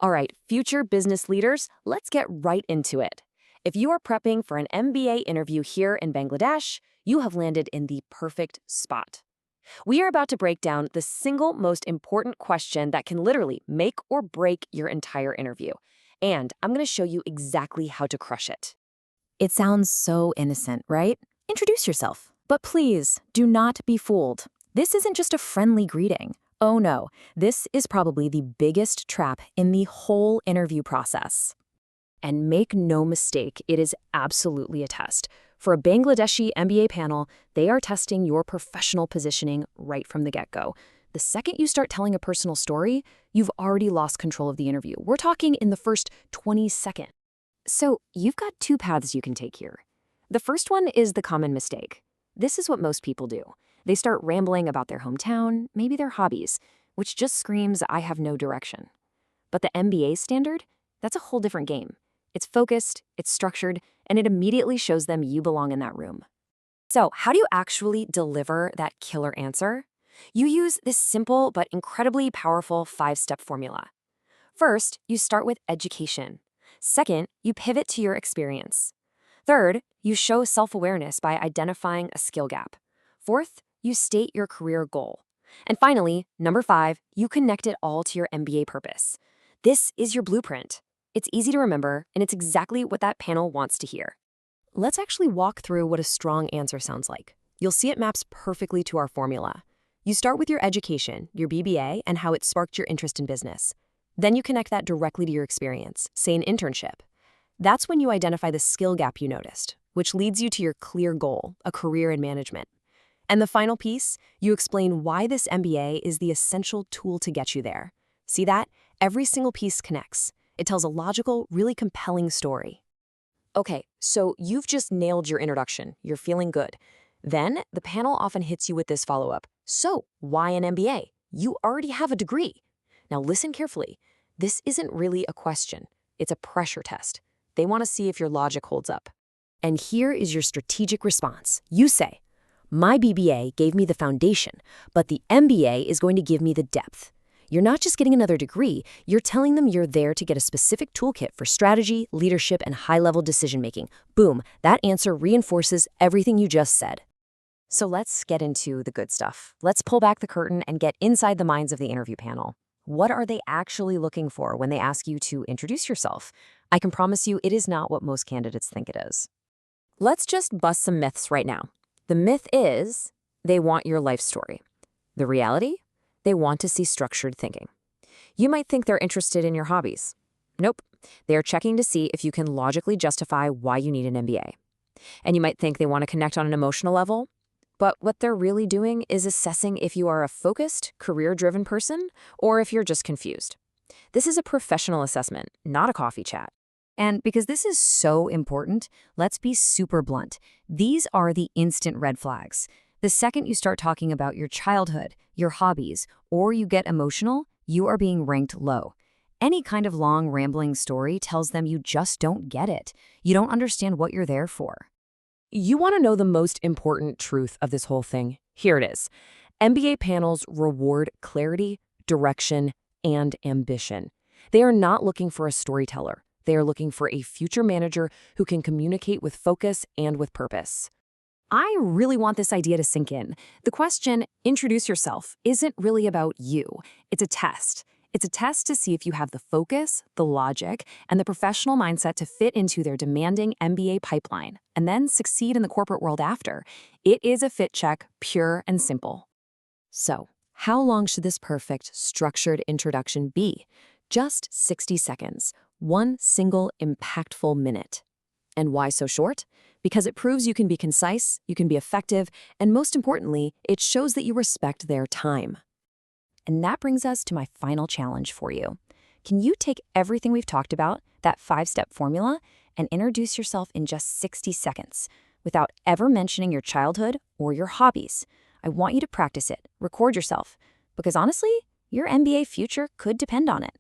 All right, future business leaders, let's get right into it. If you are prepping for an MBA interview here in Bangladesh, you have landed in the perfect spot. We are about to break down the single most important question that can literally make or break your entire interview. And I'm going to show you exactly how to crush it. It sounds so innocent, right? Introduce yourself. But please, do not be fooled. This isn't just a friendly greeting. Oh no, this is probably the biggest trap in the whole interview process. And make no mistake, it is absolutely a test. For a Bangladeshi MBA panel, they are testing your professional positioning right from the get-go. The second you start telling a personal story, you've already lost control of the interview. We're talking in the first 20 seconds. So you've got two paths you can take here. The first one is the common mistake. This is what most people do. They start rambling about their hometown, maybe their hobbies, which just screams, I have no direction. But the MBA standard, that's a whole different game. It's focused, it's structured, and it immediately shows them you belong in that room. So how do you actually deliver that killer answer? You use this simple but incredibly powerful 5-step formula. First, you start with education. Second, you pivot to your experience. Third, you show self-awareness by identifying a skill gap. Fourth, you state your career goal. And finally, number 5, you connect it all to your MBA purpose. This is your blueprint. It's easy to remember, and it's exactly what that panel wants to hear. Let's actually walk through what a strong answer sounds like. You'll see it maps perfectly to our formula. You start with your education, your BBA, and how it sparked your interest in business. Then you connect that directly to your experience, say an internship. That's when you identify the skill gap you noticed, which leads you to your clear goal, a career in management. And the final piece, you explain why this MBA is the essential tool to get you there. See that? Every single piece connects. It tells a logical, really compelling story. Okay, so you've just nailed your introduction. You're feeling good. Then the panel often hits you with this follow-up. So, why an MBA? You already have a degree. Now listen carefully. This isn't really a question. It's a pressure test. They want to see if your logic holds up. And here is your strategic response. You say, my BBA gave me the foundation, but the MBA is going to give me the depth. You're not just getting another degree, you're telling them you're there to get a specific toolkit for strategy, leadership, and high-level decision-making. Boom, that answer reinforces everything you just said. So let's get into the good stuff. Let's pull back the curtain and get inside the minds of the interview panel. What are they actually looking for when they ask you to introduce yourself? I can promise you it is not what most candidates think it is. Let's just bust some myths right now. The myth is they want your life story. The reality? They want to see structured thinking. You might think they're interested in your hobbies. Nope. They're checking to see if you can logically justify why you need an MBA. And you might think they want to connect on an emotional level. But what they're really doing is assessing if you are a focused, career-driven person or if you're just confused. This is a professional assessment, not a coffee chat. And because this is so important, let's be super blunt. These are the instant red flags. The second you start talking about your childhood, your hobbies, or you get emotional, you are being ranked low. Any kind of long, rambling story tells them you just don't get it. You don't understand what you're there for. You want to know the most important truth of this whole thing? Here it is. MBA panels reward clarity, direction, and ambition. They are not looking for a storyteller. They are looking for a future manager who can communicate with focus and with purpose. I really want this idea to sink in. The question, introduce yourself, isn't really about you. It's a test. It's a test to see if you have the focus, the logic, and the professional mindset to fit into their demanding MBA pipeline and then succeed in the corporate world after. It is a fit check, pure and simple. So, how long should this perfect, structured introduction be? Just 60 seconds. One single impactful minute. And why so short? Because it proves you can be concise, you can be effective, and most importantly, it shows that you respect their time. And that brings us to my final challenge for you. Can you take everything we've talked about, that 5-step formula, and introduce yourself in just 60 seconds without ever mentioning your childhood or your hobbies? I want you to practice it, record yourself, because honestly, your MBA future could depend on it.